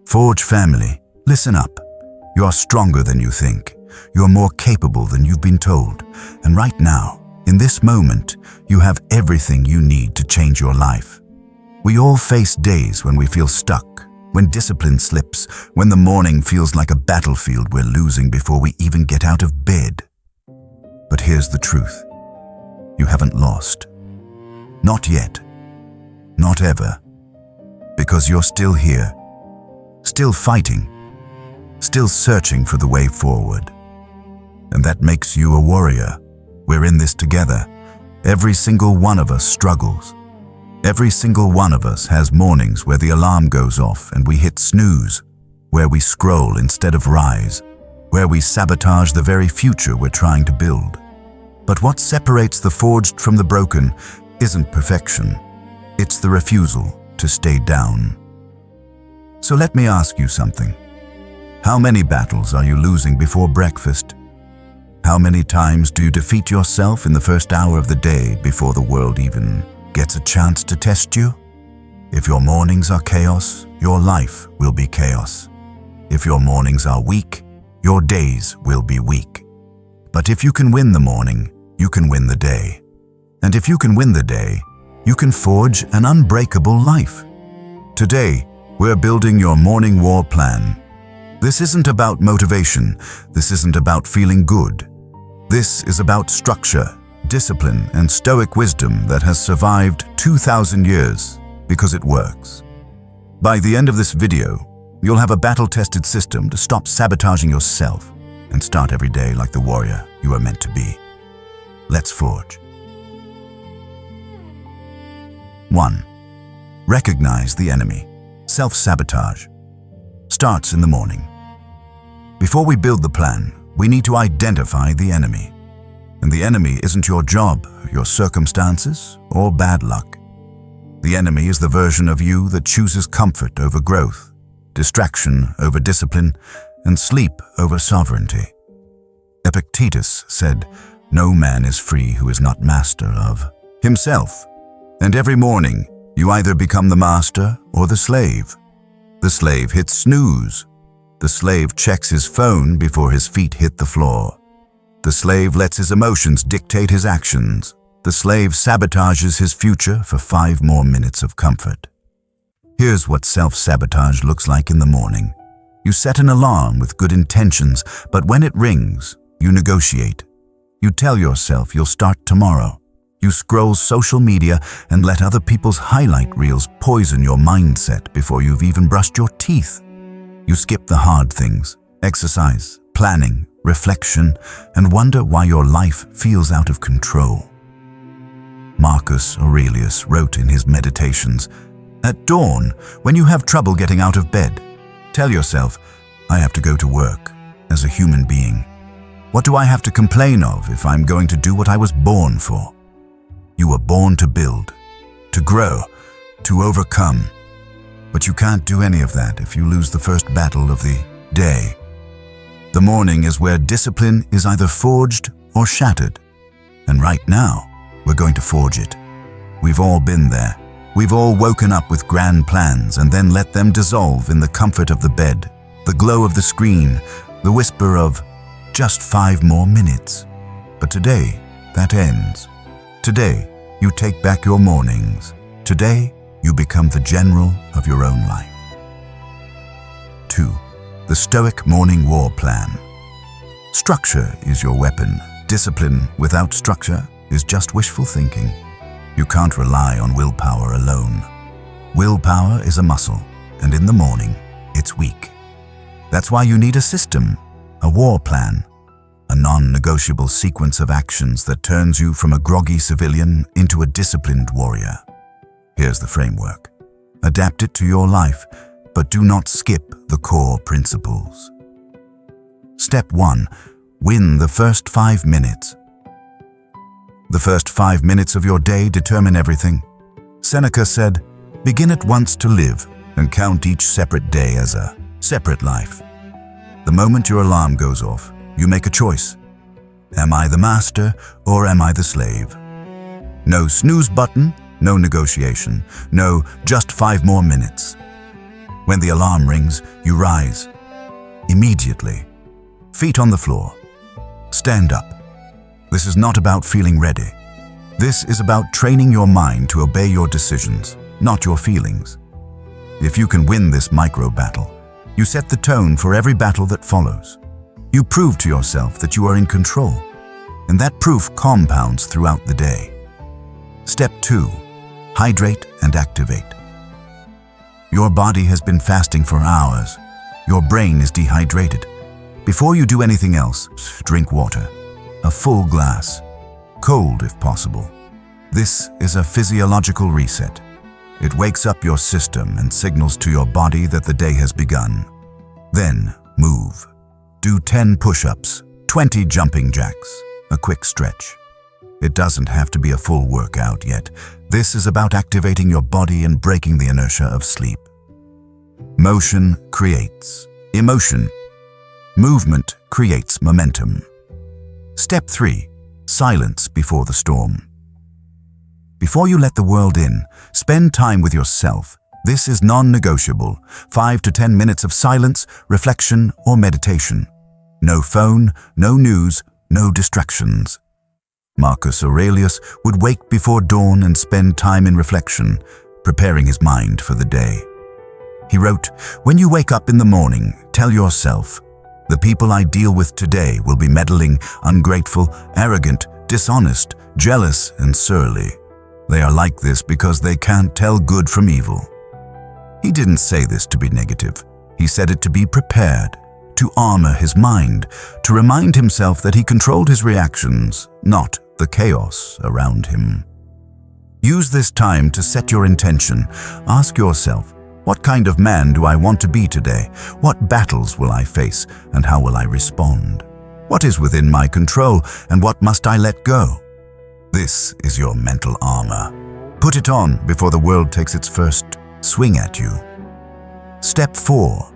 Forge family, listen up. You are stronger than you think. You are more capable than you've been told. And right now, in this moment, you have everything you need to change your life. We all face days when we feel stuck, when discipline slips, when the morning feels like a battlefield we're losing before we even get out of bed. But here's the truth. You haven't lost. Not yet. Not ever. Because you're still here. Still fighting. Still searching for the way forward. And that makes you a warrior. We're in this together. Every single one of us struggles. Every single one of us has mornings where the alarm goes off and we hit snooze, where we scroll instead of rise, where we sabotage the very future we're trying to build. But what separates the forged from the broken isn't perfection. It's the refusal to stay down. So let me ask you something. How many battles are you losing before breakfast? How many times do you defeat yourself in the first hour of the day before the world even gets a chance to test you? If your mornings are chaos, your life will be chaos. If your mornings are weak, your days will be weak. But if you can win the morning, you can win the day. And if you can win the day, you can forge an unbreakable life. Today, we're building your morning war plan. This isn't about motivation. This isn't about feeling good. This is about structure, discipline, and Stoic wisdom that has survived 2,000 years because it works. By the end of this video, you'll have a battle-tested system to stop sabotaging yourself and start every day like the warrior you are meant to be. Let's forge. 1. Recognize the enemy. Self-sabotage starts in the morning. Before we build the plan, we need to identify the enemy. And the enemy isn't your job, your circumstances, or bad luck. The enemy is the version of you that chooses comfort over growth, distraction over discipline, and sleep over sovereignty. Epictetus said, "No man is free who is not master of himself." And every morning, you either become the master or the slave. The slave hits snooze. The slave checks his phone before his feet hit the floor. The slave lets his emotions dictate his actions. The slave sabotages his future for 5 more minutes of comfort. Here's what self-sabotage looks like in the morning. You set an alarm with good intentions, but when it rings, you negotiate. You tell yourself you'll start tomorrow. You scroll social media and let other people's highlight reels poison your mindset before you've even brushed your teeth. You skip the hard things, exercise, planning, reflection, and wonder why your life feels out of control. Marcus Aurelius wrote in his Meditations, "At dawn, when you have trouble getting out of bed, tell yourself, I have to go to work as a human being. What do I have to complain of if I'm going to do what I was born for? You were born to build, to grow, to overcome. But you can't do any of that if you lose the first battle of the day. The morning is where discipline is either forged or shattered. And right now, we're going to forge it. We've all been there. We've all woken up with grand plans and then let them dissolve in the comfort of the bed, the glow of the screen, the whisper of just 5 more minutes. But today, that ends. Today, you take back your mornings. Today, you become the general of your own life. 2. The Stoic Morning War Plan. Structure is your weapon. Discipline without structure is just wishful thinking. You can't rely on willpower alone. Willpower is a muscle, and in the morning, it's weak. That's why you need a system, a war plan, a non-negotiable sequence of actions that turns you from a groggy civilian into a disciplined warrior. Here's the framework. Adapt it to your life, but do not skip the core principles. Step 1. Win the first 5 minutes. The first 5 minutes of your day determine everything. Seneca said, "Begin at once to live and count each separate day as a separate life." The moment your alarm goes off, you make a choice. Am I the master or am I the slave? No snooze button, no negotiation, no just 5 more minutes. When the alarm rings, you rise. Immediately. Feet on the floor. Stand up. This is not about feeling ready. This is about training your mind to obey your decisions, not your feelings. If you can win this micro battle, you set the tone for every battle that follows. You prove to yourself that you are in control, and that proof compounds throughout the day. Step 2. Hydrate and activate. Your body has been fasting for hours. Your brain is dehydrated. Before you do anything else, drink water. A full glass. Cold if possible. This is a physiological reset. It wakes up your system and signals to your body that the day has begun. Then, move. Do 10 push-ups, 20 jumping jacks, a quick stretch. It doesn't have to be a full workout yet. This is about activating your body and breaking the inertia of sleep. Motion creates emotion. Movement creates momentum. Step 3. Silence before the storm. Before you let the world in, spend time with yourself. This is non-negotiable. 5 to 10 minutes of silence, reflection, or meditation. No phone, no news, no distractions. Marcus Aurelius would wake before dawn and spend time in reflection, preparing his mind for the day. He wrote, "When you wake up in the morning, tell yourself, the people I deal with today will be meddling, ungrateful, arrogant, dishonest, jealous, and surly. They are like this because they can't tell good from evil." He didn't say this to be negative. He said it to be prepared, to armor his mind, to remind himself that he controlled his reactions, not the chaos around him. Use this time to set your intention. Ask yourself, what kind of man do I want to be today? What battles will I face, and how will I respond? What is within my control, and what must I let go? This is your mental armor. Put it on before the world takes its first swing at you. Step 4.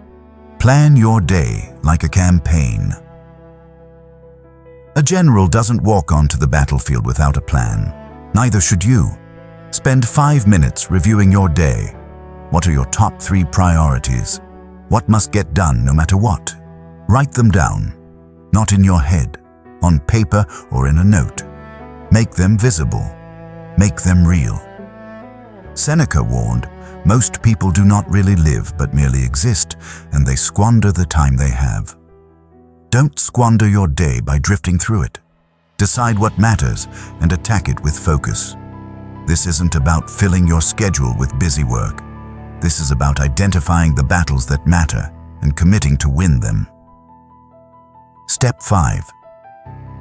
Plan your day like a campaign. A general doesn't walk onto the battlefield without a plan. Neither should you. Spend 5 minutes reviewing your day. What are your top 3 priorities? What must get done no matter what? Write them down. Not in your head, on paper or in a note. Make them visible. Make them real. Seneca warned, most people do not really live but merely exist, and they squander the time they have. Don't squander your day by drifting through it. Decide what matters and attack it with focus. This isn't about filling your schedule with busy work. This is about identifying the battles that matter and committing to win them. Step 5.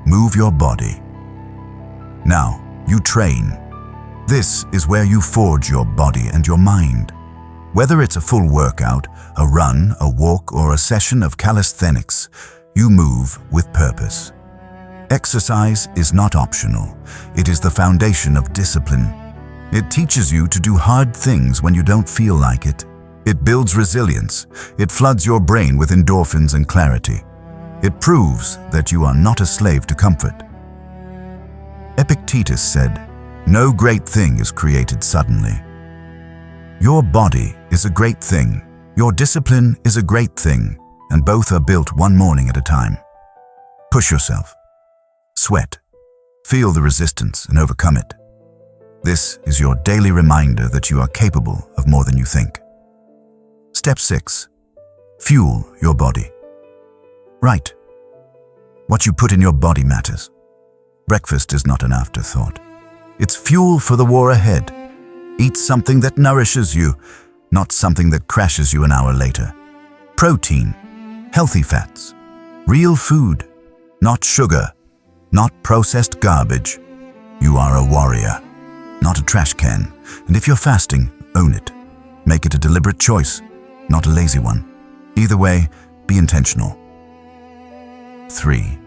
Move your body. Now, you train. This is where you forge your body and your mind. Whether it's a full workout, a run, a walk, or a session of calisthenics, you move with purpose. Exercise is not optional. It is the foundation of discipline. It teaches you to do hard things when you don't feel like it. It builds resilience. It floods your brain with endorphins and clarity. It proves that you are not a slave to comfort. Epictetus said, "No great thing is created suddenly." Your body is a great thing. Your discipline is a great thing, and both are built one morning at a time. Push yourself. Sweat. Feel the resistance and overcome it. This is your daily reminder that you are capable of more than you think. Step 6. Fuel your body. Right. What you put in your body matters. Breakfast is not an afterthought. It's fuel for the war ahead. Eat something that nourishes you, not something that crashes you an hour later. Protein, healthy fats, real food, not sugar, not processed garbage. You are a warrior, not a trash can. And if you're fasting, own it. Make it a deliberate choice, not a lazy one. Either way, be intentional. 3.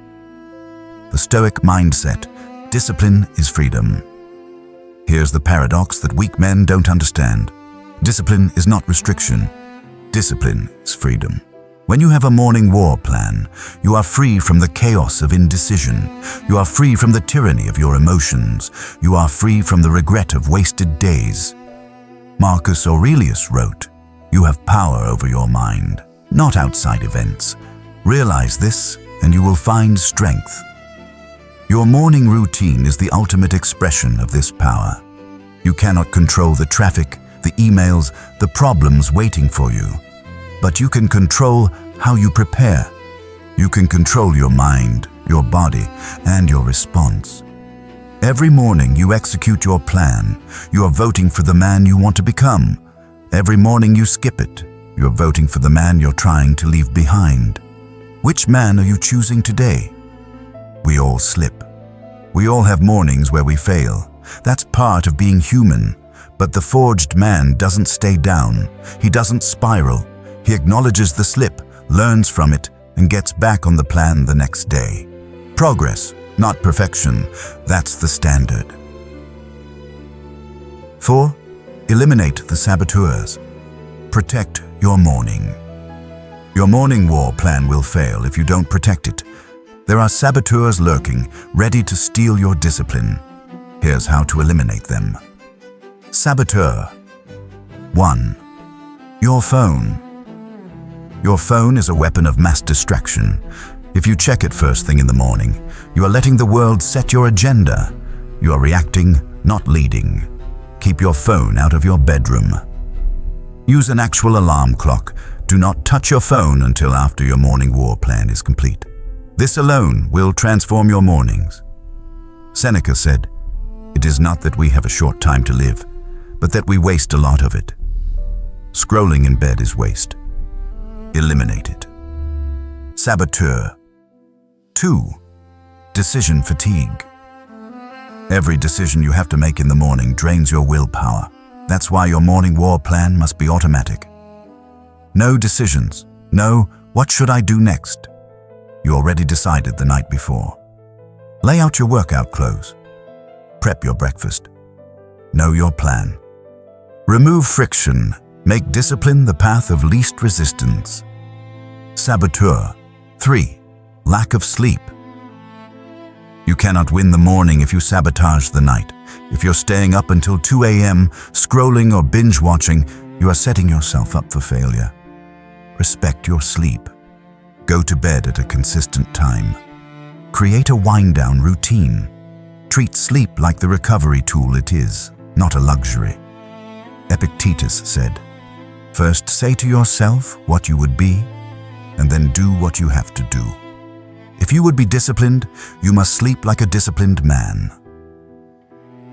The Stoic mindset. Discipline is freedom. Here's the paradox that weak men don't understand. Discipline is not restriction. Discipline is freedom. When you have a morning war plan, you are free from the chaos of indecision. You are free from the tyranny of your emotions. You are free from the regret of wasted days. Marcus Aurelius wrote, You have power over your mind, not outside events. Realize this, and you will find strength. Your morning routine is the ultimate expression of this power. You cannot control the traffic, the emails, the problems waiting for you. But you can control how you prepare. You can control your mind, your body, and your response. Every morning you execute your plan. You are voting for the man you want to become. Every morning you skip it. You are voting for the man you're trying to leave behind. Which man are you choosing today? We all slip. We all have mornings where we fail. That's part of being human. But the forged man doesn't stay down. He doesn't spiral. He acknowledges the slip, learns from it, and gets back on the plan the next day. Progress, not perfection. That's the standard. 4. Eliminate the saboteurs. Protect your morning. Your morning war plan will fail if you don't protect it. There are saboteurs lurking, ready to steal your discipline. Here's how to eliminate them. Saboteur. 1. Your phone. Your phone is a weapon of mass distraction. If you check it first thing in the morning, you are letting the world set your agenda. You are reacting, not leading. Keep your phone out of your bedroom. Use an actual alarm clock. Do not touch your phone until after your morning war plan is complete. This alone will transform your mornings. Seneca said, "It is not that we have a short time to live, but that we waste a lot of it." Scrolling in bed is waste. Eliminate it. Saboteur. 2. Decision fatigue. Every decision you have to make in the morning drains your willpower. That's why your morning war plan must be automatic. No decisions. No, what should I do next? You already decided the night before. Lay out your workout clothes. Prep your breakfast. Know your plan. Remove friction. Make discipline the path of least resistance. Saboteur. 3. Lack of sleep. You cannot win the morning if you sabotage the night. If you're staying up until 2 a.m., scrolling or binge watching, you are setting yourself up for failure. Respect your sleep. Go to bed at a consistent time. Create a wind-down routine. Treat sleep like the recovery tool it is, not a luxury. Epictetus said, "First say to yourself what you would be, and then do what you have to do." If you would be disciplined, you must sleep like a disciplined man.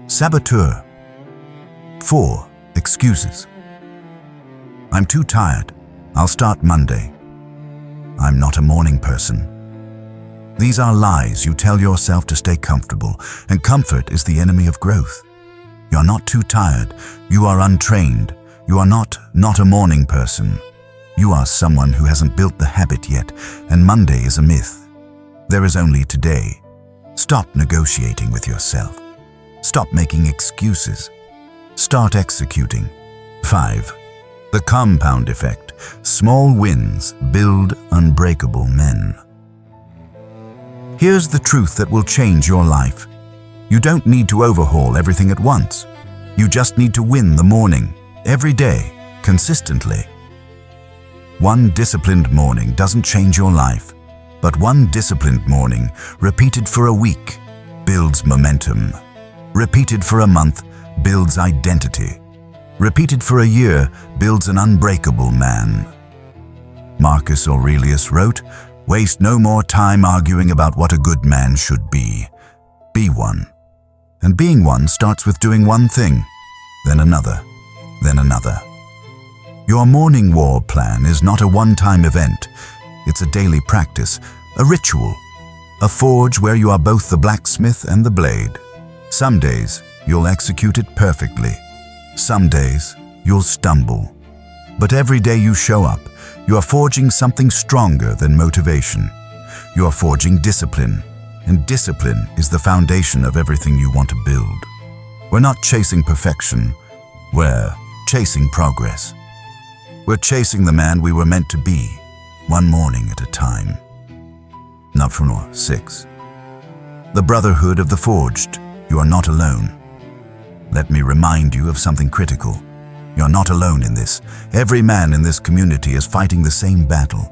Saboteur. 4. Excuses. I'm too tired. I'll start Monday. I'm not a morning person. These are lies you tell yourself to stay comfortable, and comfort is the enemy of growth. You're not too tired. You are untrained. You are not a morning person. You are someone who hasn't built the habit yet, and Monday is a myth. There is only today. Stop negotiating with yourself. Stop making excuses. Start executing. 5. The compound effect. Small wins build unbreakable men. Here's the truth that will change your life. You don't need to overhaul everything at once. You just need to win the morning, every day, consistently. One disciplined morning doesn't change your life, but one disciplined morning, repeated for a week, builds momentum. Repeated for a month, builds identity. Repeated for a year, builds an unbreakable man. Marcus Aurelius wrote, "Waste no more time arguing about what a good man should be. Be one." And being one starts with doing one thing, then another, then another. Your morning war plan is not a one-time event. It's a daily practice, a ritual, a forge where you are both the blacksmith and the blade. Some days, you'll execute it perfectly. Some days, you'll stumble. But every day you show up, you are forging something stronger than motivation. You are forging discipline, and discipline is the foundation of everything you want to build. We're not chasing perfection, we're chasing progress. We're chasing the man we were meant to be, one morning at a time. Number 6. The Brotherhood of the Forged. You are not alone. Let me remind you of something critical. You're not alone in this. Every man in this community is fighting the same battle.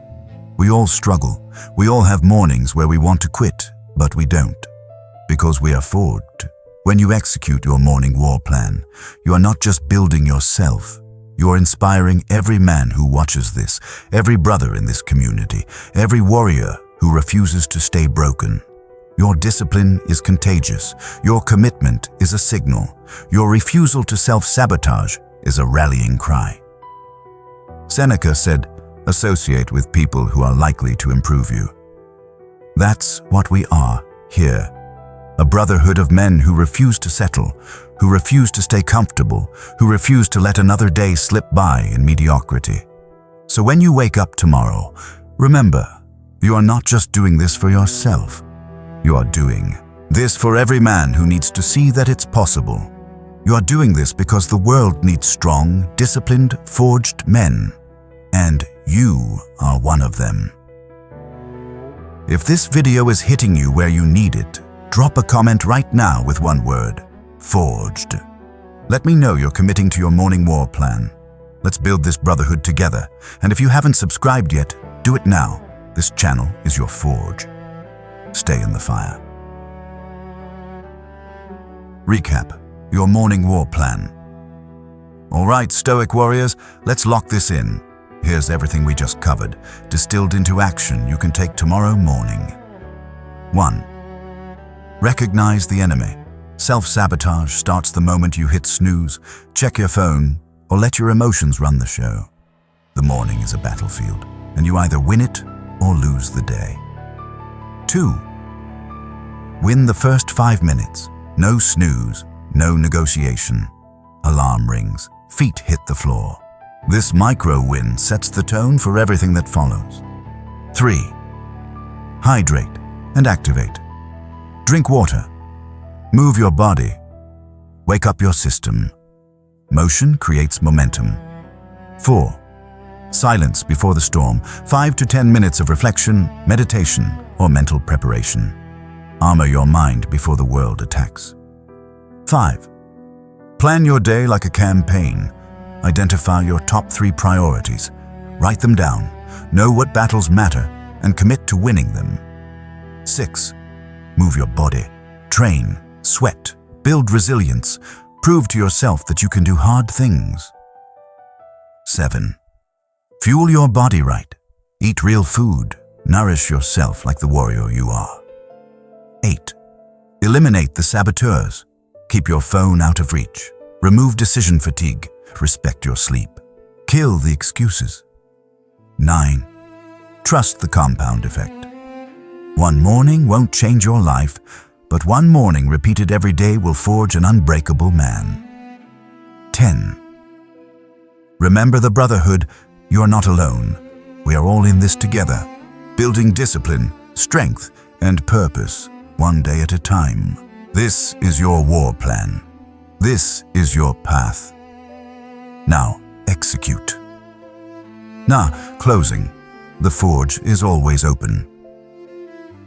We all struggle. We all have mornings where we want to quit, but we don't. Because we are forged. When you execute your morning war plan, you are not just building yourself. You are inspiring every man who watches this, every brother in this community, every warrior who refuses to stay broken. Your discipline is contagious. Your commitment is a signal. Your refusal to self-sabotage is a rallying cry. Seneca said, "Associate with people who are likely to improve you." That's what we are here. A brotherhood of men who refuse to settle, who refuse to stay comfortable, who refuse to let another day slip by in mediocrity. So when you wake up tomorrow, remember, you are not just doing this for yourself. You are doing this for every man who needs to see that it's possible. You are doing this because the world needs strong, disciplined, forged men. And you are one of them. If this video is hitting you where you need it, drop a comment right now with one word: forged. Let me know you're committing to your morning war plan. Let's build this brotherhood together. And if you haven't subscribed yet, do it now. This channel is your forge. Stay in the fire. Recap: your morning war plan. All right, Stoic warriors, let's lock this in. Here's everything we just covered, distilled into action you can take tomorrow morning. 1. Recognize the enemy. Self-sabotage starts the moment you hit snooze, check your phone, or let your emotions run the show. The morning is a battlefield, and you either win it or lose the day. 2. Win the first 5 minutes. No snooze, no negotiation. Alarm rings, feet hit the floor. This micro-win sets the tone for everything that follows. 3. Hydrate and activate. Drink water. Move your body. Wake up your system. Motion creates momentum. 4. Silence before the storm. 5 to 10 minutes of reflection, meditation, or mental preparation. Armor your mind before the world attacks. 5. Plan your day like a campaign. Identify your top 3 priorities. Write them down. Know what battles matter and commit to winning them. 6. Move your body. Train, sweat, build resilience. Prove to yourself that you can do hard things. 7. Fuel your body right. Eat real food. Nourish yourself like the warrior you are. 8. Eliminate the saboteurs. Keep your phone out of reach. Remove decision fatigue. Respect your sleep. Kill the excuses. 9. Trust the compound effect. One morning won't change your life, but one morning repeated every day will forge an unbreakable man. 10. Remember the brotherhood. You are not alone. We are all in this together, building discipline, strength, and purpose, one day at a time. This is your war plan. This is your path. Now, execute. Now, closing. The forge is always open.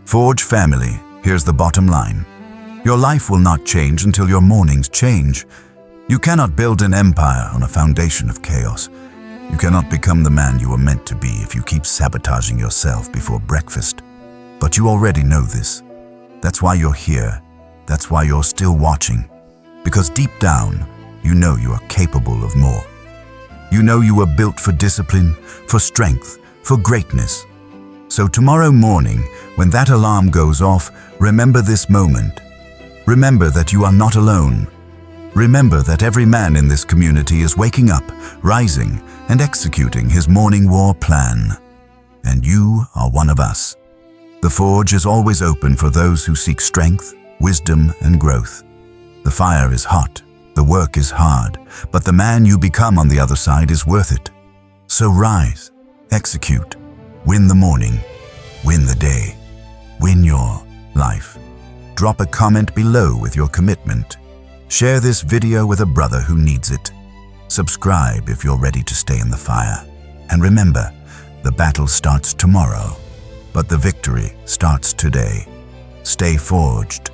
Forge family, here's the bottom line. Your life will not change until your mornings change. You cannot build an empire on a foundation of chaos. You cannot become the man you were meant to be if you keep sabotaging yourself before breakfast. But you already know this. That's why you're here. That's why you're still watching. Because deep down, you know you are capable of more. You know you were built for discipline, for strength, for greatness. So tomorrow morning, when that alarm goes off, remember this moment. Remember that you are not alone. Remember that every man in this community is waking up, rising, and executing his morning war plan. And you are one of us. The forge is always open for those who seek strength, wisdom, and growth. The fire is hot, the work is hard, but the man you become on the other side is worth it. So rise, execute, win the morning, win the day, win your life. Drop a comment below with your commitment. Share this video with a brother who needs it. Subscribe if you're ready to stay in the fire. And remember, the battle starts tomorrow, but the victory starts today. Stay forged.